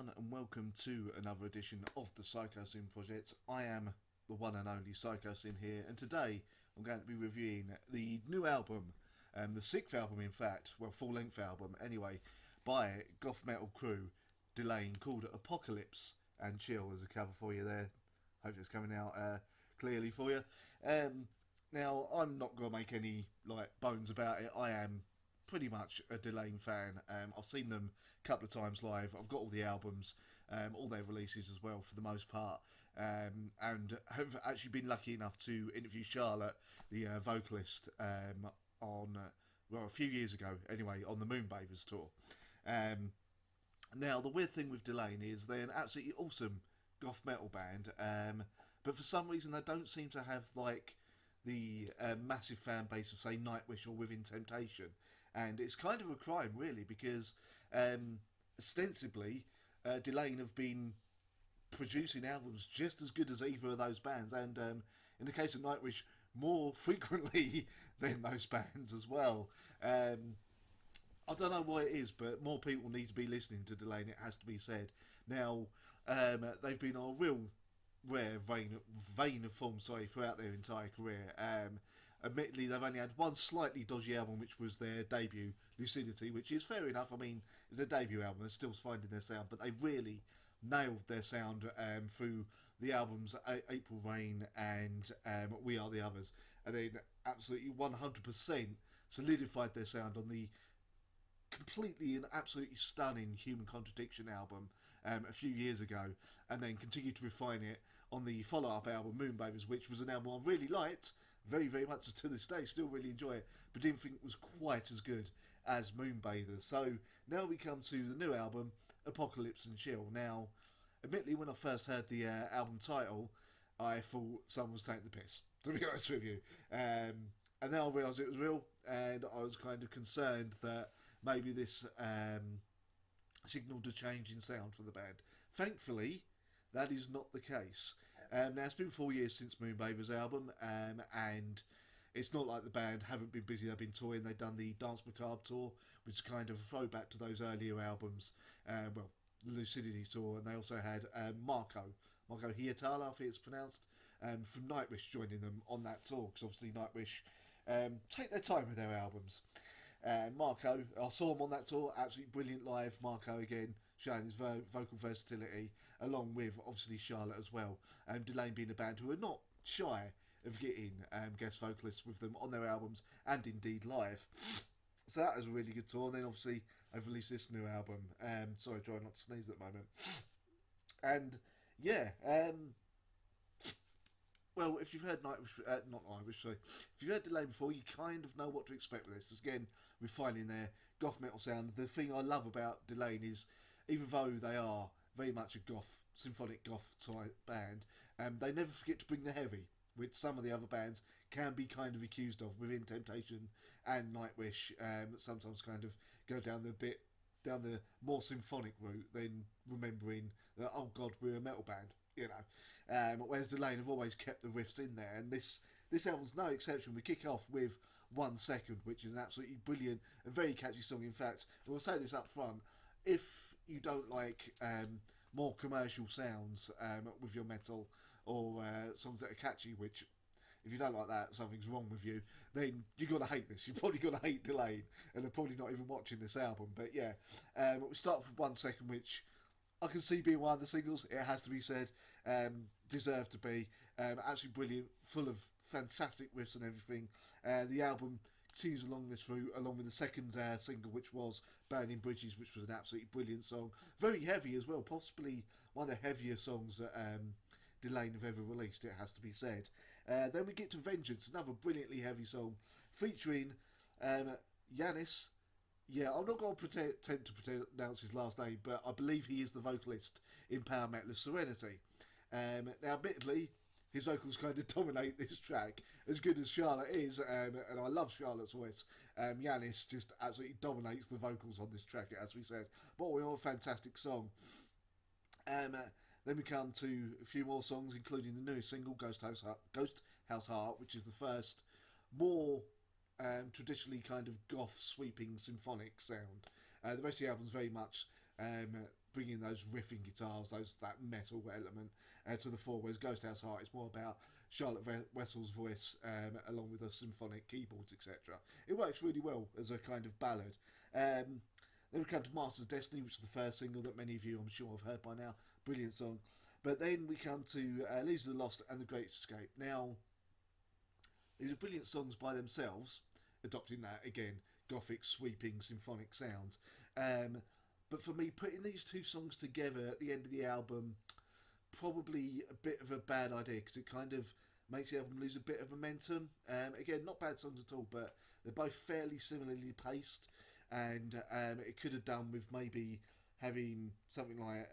everyone, and welcome to another edition of the Psychosin Project. I am the one and only Psychosin here, and today I'm going to be reviewing the new album, the sixth album in fact, well, full-length album anyway, by goth metal crew Delain, called Apocalypse and Chill. There's a cover for you there. Hope it's coming out clearly for you. Now, I'm not going to make any bones about it. I am pretty much a Delain fan. I've seen them a couple of times live. I've got all the albums, all their releases as well for the most part, and have actually been lucky enough to interview Charlotte, the vocalist, on a few years ago anyway, on the Moonbathers tour. Now, the weird thing with Delain is they're an absolutely awesome goth metal band, but for some reason they don't seem to have the massive fan base of, say, Nightwish or Within Temptation. And it's kind of a crime, really, because ostensibly Delain have been producing albums just as good as either of those bands, and in the case of Nightwish, more frequently than those bands as well. I don't know why it is, but more people need to be listening to Delain, it has to be said. Now, they've been on a real rare vein of form throughout their entire career. Admittedly, they've only had one slightly dodgy album, which was their debut, Lucidity, which is fair enough. I mean, it was their debut album, they're still finding their sound, but they really nailed their sound through the albums April Rain and We Are the Others, and then absolutely 100% solidified their sound on the completely and absolutely stunning Human Contradiction album a few years ago, and then continued to refine it on the follow-up album Moonbathers, which was an album I really liked very, very much to this day, still really enjoy it, but didn't think it was quite as good as Moonbathers. So now we come to the new album, Apocalypse and Chill. Now, admittedly, when I first heard the album title, I thought someone was taking the piss, to be honest with you, and now I realised it was real, and I was kind of concerned that maybe this signalled a change in sound for the band. Thankfully, that is not the case. Now, it's been 4 years since Moonbathers' album, and it's not like the band haven't been busy. They've been touring. They've done the Dance Macabre tour, which is kind of a throwback to those earlier albums. The Lucidity tour, and they also had Marco Hietala, I think it's pronounced, from Nightwish joining them on that tour, because obviously Nightwish take their time with their albums. Marco, I saw him on that tour, absolutely brilliant live. Marco again, showing his vocal versatility, along with obviously Charlotte as well. Delain being a band who are not shy of getting guest vocalists with them on their albums and indeed live. So that was a really good tour. And then obviously I've released this new album. Sorry, trying not to sneeze at the moment. And yeah, well, if you've heard if you've heard Delain before, you kind of know what to expect with this. Again, refining their goth metal sound. The thing I love about Delain is, even though they are very much a goth, symphonic goth type band, they never forget to bring the heavy, which some of the other bands can be kind of accused of. Within Temptation and Nightwish, sometimes kind of go down the more symphonic route than remembering that, oh god, we're a metal band. You know, whereas Delain have always kept the riffs in there, and this album's no exception. We kick off with 1 Second, which is an absolutely brilliant and very catchy song. In fact, I will say this up front: if you don't like more commercial sounds with your metal, or songs that are catchy, which, if you don't like that, something's wrong with you, then you've got to hate this. You've probably got to hate Delain, and they're probably not even watching this album. But yeah, we start off with 1 Second, which I can see being one of the singles, it has to be said. Deserved to be. Absolutely brilliant, full of fantastic riffs and everything. The album continues along this route, along with the second single, which was Burning Bridges, which was an absolutely brilliant song. Very heavy as well, possibly one of the heavier songs that Delain have ever released, it has to be said. Then we get to Vengeance, another brilliantly heavy song, featuring Yanis. Yeah, I'm not going to attempt to pronounce his last name, but I believe he is the vocalist in power metalist Serenity. Now, admittedly, his vocals kind of dominate this track, as good as Charlotte is, and I love Charlotte's voice. Yanis just absolutely dominates the vocals on this track, as we said. But we are a fantastic song. Then we come to a few more songs, including the newest single, Ghost House Heart, which is the first more traditionally kind of goth, sweeping, symphonic sound. The rest of the album is very much bringing those riffing guitars, that metal element to the fore, whereas Ghost House Heart is more about Charlotte Wessel's voice along with the symphonic keyboards, etc. It works really well as a kind of ballad. Then we come to Masters of Destiny, which is the first single that many of you, I'm sure, have heard by now. Brilliant song. But then we come to Leaves of the Lost and The Great Escape. Now, these are brilliant songs by themselves, adopting that, again, gothic, sweeping, symphonic sound. But for me, putting these two songs together at the end of the album, probably a bit of a bad idea, because it kind of makes the album lose a bit of momentum. Again, not bad songs at all, but they're both fairly similarly paced, and it could have done with maybe having something like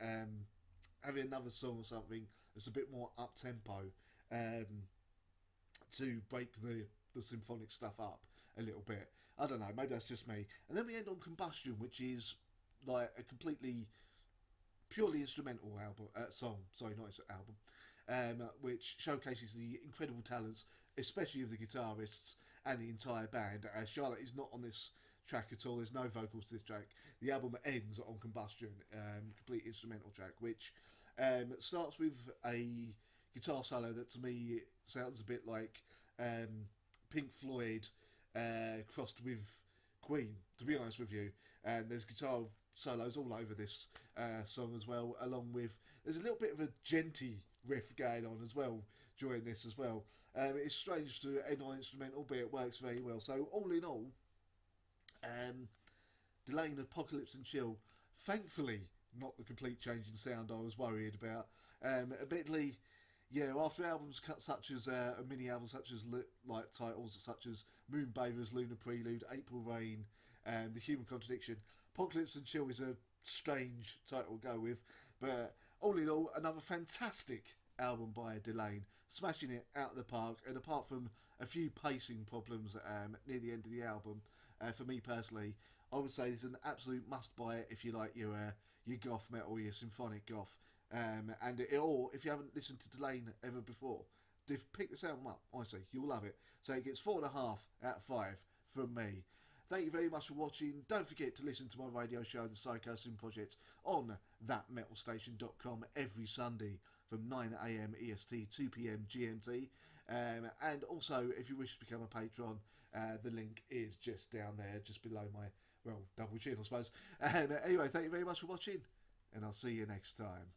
having another song or something that's a bit more up tempo to break the symphonic stuff up a little bit. I don't know, maybe that's just me. And then we end on Combustion, which is like a completely purely instrumental album, which showcases the incredible talents, especially of the guitarists and the entire band. Charlotte is not on this track at all. There's no vocals to this track. The album ends on Combustion, complete instrumental track, which starts with a guitar solo that to me sounds a bit like Pink Floyd crossed with Queen, to be honest with you. And there's guitar solos all over this song as well, along with there's a little bit of a genty riff going on as well during this as well. It's strange to end on instrumental, but it works very well. So all in all, Delain, Apocalypse and Chill, thankfully not the complete change in sound I was worried about. Admittedly, yeah, after albums such as a mini album such as like titles such as Moonbathers, Lunar Prelude, April Rain, The Human Contradiction, Apocalypse and Chill is a strange title to go with, but all in all, another fantastic album by Delain, smashing it out of the park. And apart from a few pacing problems near the end of the album, for me personally, I would say it's an absolute must-buy if you like your goth metal, your symphonic goth. Or if you haven't listened to Delain ever before, pick this album up. Honestly, you'll love it. So it gets 4.5 out of 5 from me. Thank you very much for watching. Don't forget to listen to my radio show, The Psychosin Project, on thatmetalstation.com every Sunday from 9 AM EST, 2 PM GMT. And also, if you wish to become a patron, the link is just down there, just below my, double chin, I suppose. Anyway, thank you very much for watching, and I'll see you next time.